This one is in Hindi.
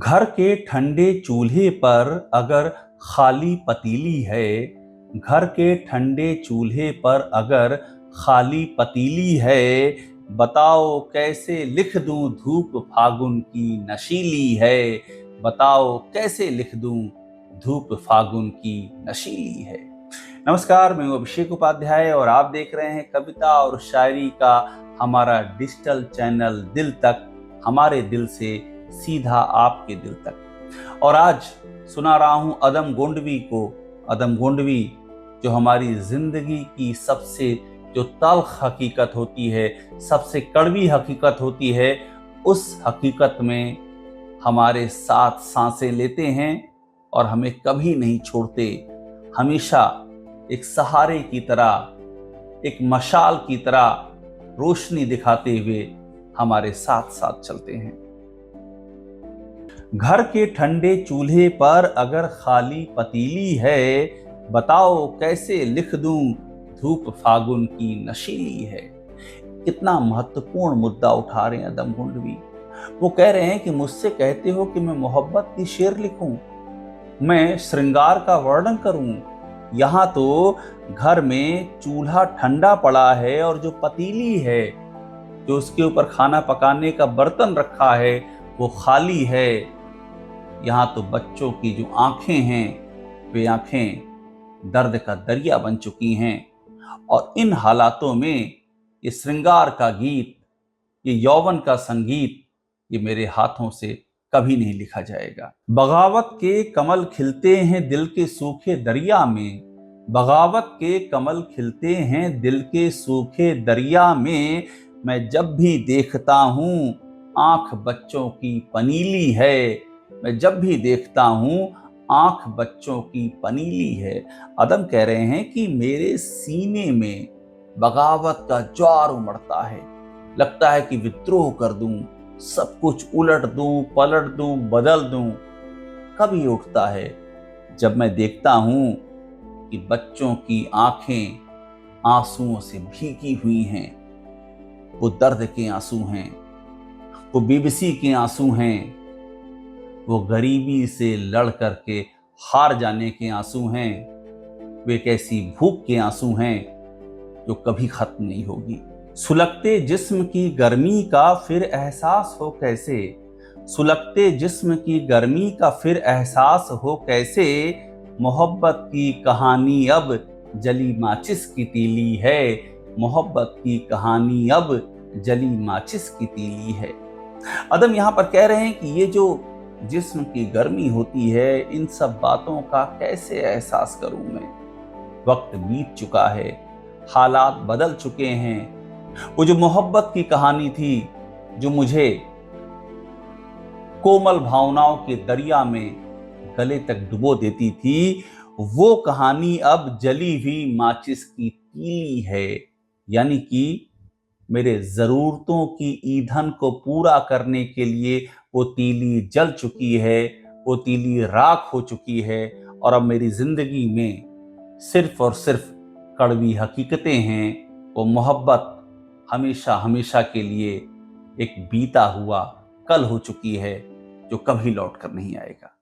घर के ठंडे चूल्हे पर अगर खाली पतीली है, घर के ठंडे चूल्हे पर अगर खाली पतीली है, बताओ कैसे लिख दूं धूप फागुन की नशीली है। बताओ कैसे लिख दूं धूप फागुन की नशीली है। नमस्कार, मैं हूं अभिषेक उपाध्याय और आप देख रहे हैं कविता और शायरी का हमारा डिजिटल चैनल दिल तक, हमारे दिल से सीधा आपके दिल तक। और आज सुना रहा हूं अदम गोंडवी को। अदम गोंडवी जो हमारी जिंदगी की सबसे जो तल्ख हकीकत होती है, सबसे कड़वी हकीकत होती है, उस हकीकत में हमारे साथ सांसें लेते हैं और हमें कभी नहीं छोड़ते। हमेशा एक सहारे की तरह, एक मशाल की तरह रोशनी दिखाते हुए हमारे साथ साथ चलते हैं। घर के ठंडे चूल्हे पर अगर खाली पतीली है, बताओ कैसे लिख दूं धूप फागुन की नशीली है। कितना महत्वपूर्ण मुद्दा उठा रहे हैं अदम गोंडवी। वो कह रहे हैं कि मुझसे कहते हो कि मैं मोहब्बत की शेर लिखूं, मैं श्रृंगार का वर्णन करूं। यहां तो घर में चूल्हा ठंडा पड़ा है और जो पतीली है, जो उसके ऊपर खाना पकाने का बर्तन रखा है, वो खाली है। यहाँ तो बच्चों की जो आंखें हैं, वे आंखें दर्द का दरिया बन चुकी हैं। और इन हालातों में ये श्रृंगार का गीत, ये यौवन का संगीत, ये मेरे हाथों से कभी नहीं लिखा जाएगा। बगावत के कमल खिलते हैं दिल के सूखे दरिया में, बगावत के कमल खिलते हैं दिल के सूखे दरिया में। मैं जब भी देखता हूँ आंख बच्चों की पनीली है, मैं जब भी देखता हूँ आंख बच्चों की पनीली है। अदम कह रहे हैं कि मेरे सीने में बगावत का ज्वार उमड़ता है, लगता है कि विद्रोह कर दूं, सब कुछ उलट दूं, पलट दूं, बदल दूं। कभी उठता है जब मैं देखता हूं कि बच्चों की आंखें आंसुओं से भीगी हुई हैं। वो दर्द के आंसू हैं, वो बेबसी के आंसू हैं, वो गरीबी से लड़ करके हार जाने के आंसू हैं। वे एक ऐसी भूख के आंसू हैं जो कभी खत्म नहीं होगी। सुलगते जिस्म की गर्मी का फिर एहसास हो कैसे, सुलगते जिस्म की गर्मी का फिर एहसास हो कैसे। मोहब्बत की कहानी अब जली माचिस की तीली है, मोहब्बत की कहानी अब जली माचिस की तीली है। अदम यहाँ पर कह रहे हैं कि ये जो जिस्म की गर्मी होती है, इन सब बातों का कैसे एहसास करूं मैं। वक्त बीत चुका है, हालात बदल चुके हैं। वो जो मोहब्बत की कहानी थी, जो मुझे कोमल भावनाओं के दरिया में गले तक डुबो देती थी, वो कहानी अब जली हुई माचिस की तीली है। यानी कि मेरे जरूरतों की ईंधन को पूरा करने के लिए वो तीली जल चुकी है, वो तीली राख हो चुकी है। और अब मेरी जिंदगी में सिर्फ और सिर्फ कड़वी हकीकतें हैं। वो मोहब्बत हमेशा हमेशा के लिए एक बीता हुआ कल हो चुकी है, जो कभी लौट कर नहीं आएगा।